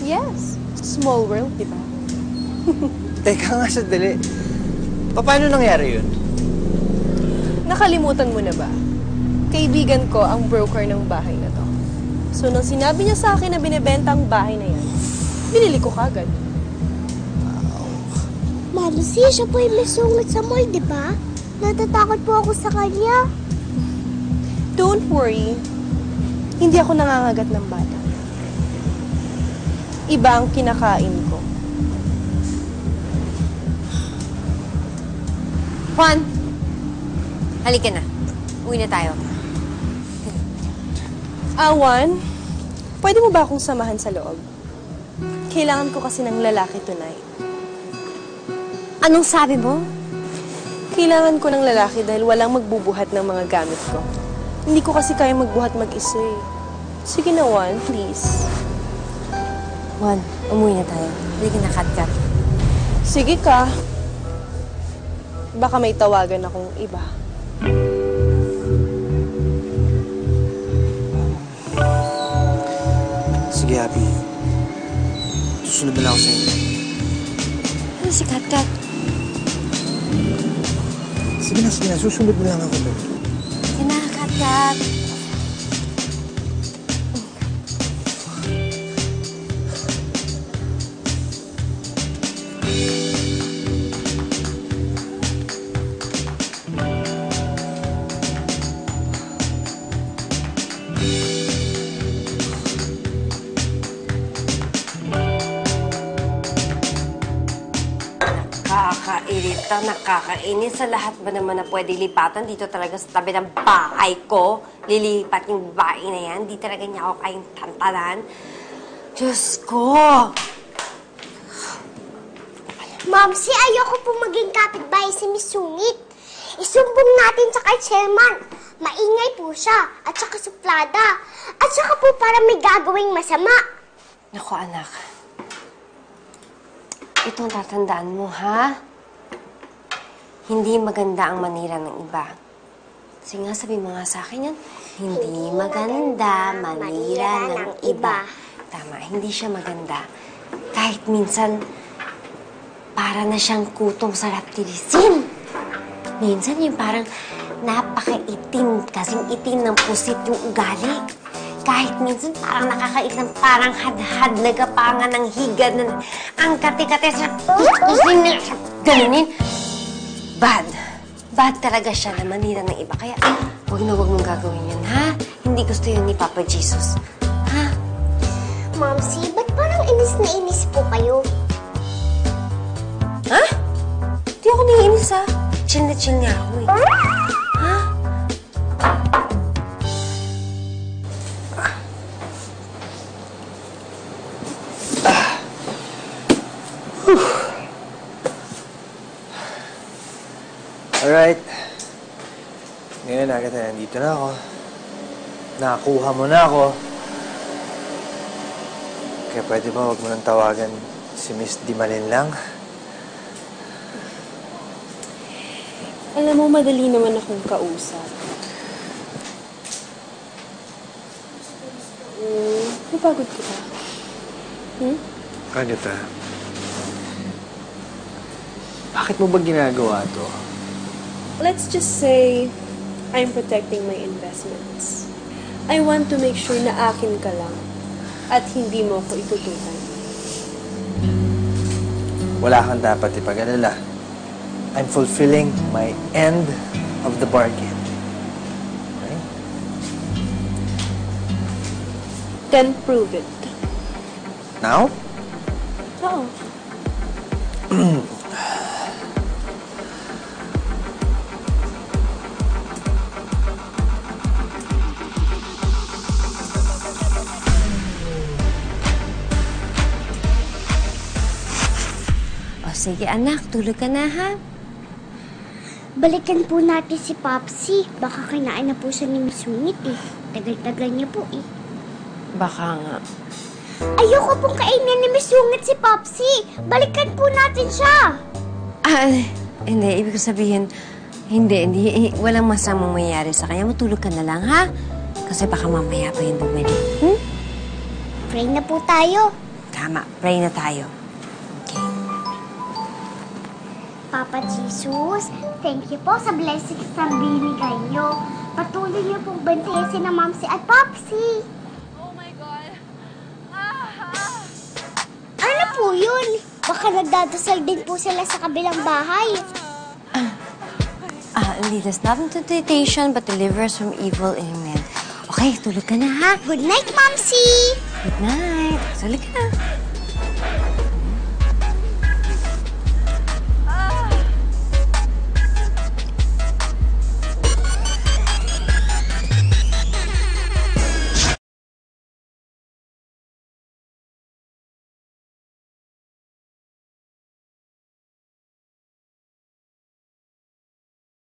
Yes. Small world, di ba? Teka nga, sandali. Paano nangyari yun? Nakalimutan mo na ba? Kaibigan ko ang broker ng bahay na to. So, nung sinabi niya sa akin na binibenta ang bahay na yan, binili ko kagad. Mama, siya po yung may sungit sa mall, di ba? Natatakot po ako sa kanya. Don't worry. Hindi ako nangangagat ng bata. Iba ang kinakain ko. Juan! Halika na. Uwi na tayo. Juan, pwede mo ba akong samahan sa loob? Kailangan ko kasi ng lalaki tonight. Anong sabi mo? Kailangan ko ng lalaki dahil walang magbubuhat ng mga gamit ko. Hindi ko kasi kaya magbuhat mag-isa eh. Sige na, Juan, please. Juan, umuwi na tayo. Halika na, Kat-Kat. Sige ka. Baka may tawagan akong iba. Sige, Abby. Susunod na lang ako sa inyo. Ano si Kat-Kat? Sige na. Susunod na lang ako doon. Sige na, Kat-Kat. Nakakairita, nakakainis. Sa lahat ba naman na pwede lipatan dito talaga sa tabi ng bahay ko? Lilipat yung bahay na yan. Di talaga niya ako kayong tantanan. Diyos ko! Momsi, ayoko po maging kapitbahay si Miss Sungit. Isumbong natin sa kay Chairman. Maingay po siya, at saka suplada. At saka po para may gagawing masama. Naku, anak. Itong tatandaan mo, ha? Hindi maganda ang manira ng iba. Kasi nga, sabi mo nga sa akin yan, hindi maganda manira ng iba. Tama, hindi siya maganda. Kahit minsan, para na siyang kutong sa raptilisin. Minsan yung parang napaka-itim, kasing itim ng pusit yung ugali. Kahit minsan parang nakakait ng parang hadhad na gapangan ng higad na ang kati-kati sa pusin nila sa ganunin. Bad. Bad talaga siya na manira ng iba. Kaya wag mong gagawin yun, ha? Hindi gusto yun ni Papa Jesus. Ha? Momsi, ba't parang inis na inis po kayo? Ha? Hindi ako naiinis, ha? Chill na chill nga ako, eh. Ha? Alright. Ngayon, agad na nandito na ako. Nakakuha mo na ako. Kaya pwede ba huwag mo nang tawagan si Miss Dimalin lang? Alam mo, madali naman akong kausap. Napagod ka ba? Agatha, bakit mo ba ginagawa to? Let's just say, I'm protecting my investments. I want to make sure na akin ka lang at hindi mo ako itutukan. Wala kang dapat ipag-alala. I'm fulfilling my end of the bargain. Okay? Then prove it. Now? Oo. Sige, anak. Tulog ka na, ha? Balikan po natin si Popsi. Baka kinain na po siya ni Miss Sungit, eh. Tagal-tagal niya po, eh. Baka nga. Ayoko pong kainin ni Miss Sungit si Popsi. Balikan po natin siya. Hindi. Ibig ko sabihin, hindi. Walang masamang mangyayari sa kanya. Matulog ka na lang, ha? Kasi baka mamaya pa yung bumili. Pray na po tayo. Tama, pray na tayo. Okay. Papa Jesus, thank you po sa blessings na binigay niyo. Patuloy niyo pong bantayan si na Mamsi at Popsi. Oh my God! Ano po yun? Baka nagdadasal din po sila sa kabilang bahay. Lead us not into temptation, but deliver us from evil. Amen. Okay, tulog ka na, ha? Good night, Mamsi! Good night. Tulog ka na.